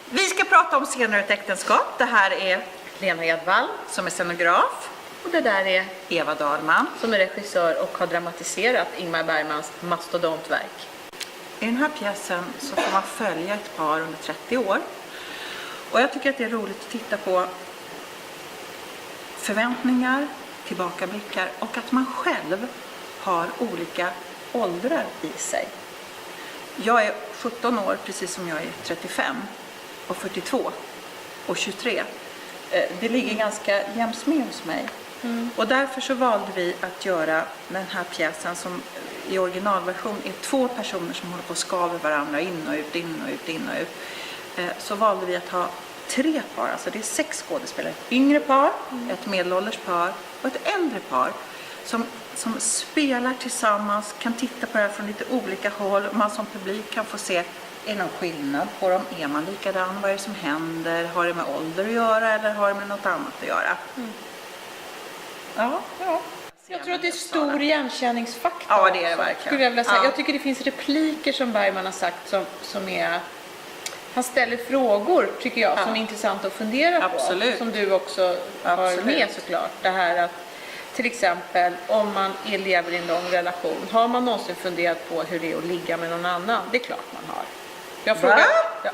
Vi ska prata om Scener ur ett äktenskap. Det här är Lena Edvall som är scenograf. Och det där är Eva Dahlman som är regissör och har dramatiserat Ingmar Bergmans mastodontverk. I den här pjäsen så får man följa ett par under 30 år. Och jag tycker att det är roligt att titta på förväntningar, tillbakablickar och att man själv har olika åldrar i sig. Jag är 17 år precis som jag är 35 och 42 och 23. Det ligger ganska jämnt med hos mig. Och därför så valde vi att göra den här pjäsen som i originalversion är 2 personer som håller på att skaver varandra in och ut, in och ut, in och ut. Så valde vi att ha 3 par, alltså det är 6 skådespelare. Ett yngre par, ett medelålders par och ett äldre par som spelar tillsammans, kan titta på det här från lite olika håll. Man som publik kan få se, är det någon skillnad på dem? Är man likadan? Vad är det som händer? Har det med ålder att göra eller har det med något annat att göra? Ja. Jag tror att det är stor igenkänningsfaktor. Ja, det är det verkligen. Skulle jag vilja säga. Ja. Jag tycker det finns repliker som Bergman har sagt som är... Han ställer frågor, tycker jag, som är intressant att fundera på. Absolut. Som du också har med såklart. Det här att till exempel om man lever i en lång relation, har man någonsin funderat på hur det är att ligga med någon annan? Det är klart man har. Jag frågade,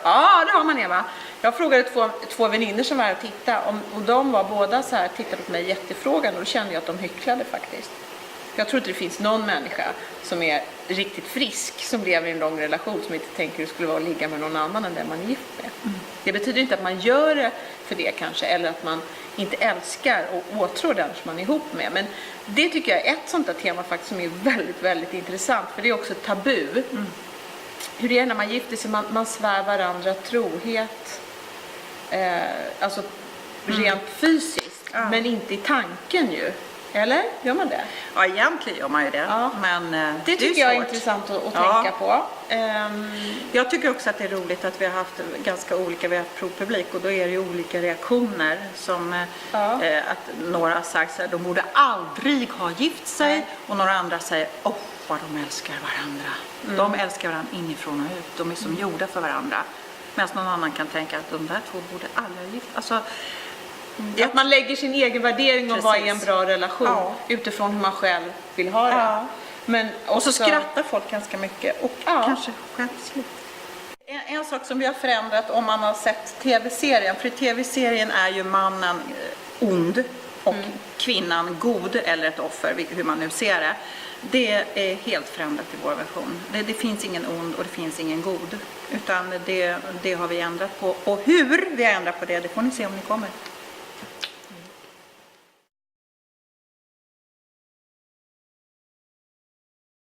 ja, det har man, Eva. Jag frågade två väninnor som var här och tittade och de var båda så här, tittade på mig jättefrågande och då kände jag att de hycklade faktiskt. Jag tror inte det finns någon människa som är riktigt frisk som lever i en lång relation som inte tänker hur det skulle vara att ligga med någon annan än den man är gift med. Det betyder inte att man gör det för det kanske, eller att man inte älskar och åtrår den som man är ihop med. Men det tycker jag är ett sånt där tema faktiskt som är väldigt, väldigt intressant, för det är också ett tabu. Hur det är när man gifter sig, man svär varandra trohet, alltså rent fysiskt, men inte i tanken ju. Eller? Gör man det? Ja, egentligen gör man ju det. Ja. Men det tycker jag är intressant att tänka på. Jag tycker också att det är roligt att vi har haft ganska olika, vi har haft provpublik och då är det ju olika reaktioner som att några har sagt så här, de borde aldrig ha gift sig och några andra säger, vad de älskar varandra. De älskar varandra inifrån och ut, de är som gjorda för varandra. Medan någon annan kan tänka att de där 2 borde aldrig ha gift. Alltså, att man lägger sin egen värdering om vad är en bra relation utifrån hur man själv vill ha det. Ja. Men också... Och så skrattar folk ganska mycket och kanske skäms lite. En sak som vi har förändrat om man har sett tv-serien, för i tv-serien är ju mannen ond och kvinnan god eller ett offer, hur man nu ser det. Det är helt förändrat i vår version. Det finns ingen ond och det finns ingen god. Utan det har vi ändrat på. Och hur vi har ändrat på det får ni se om ni kommer.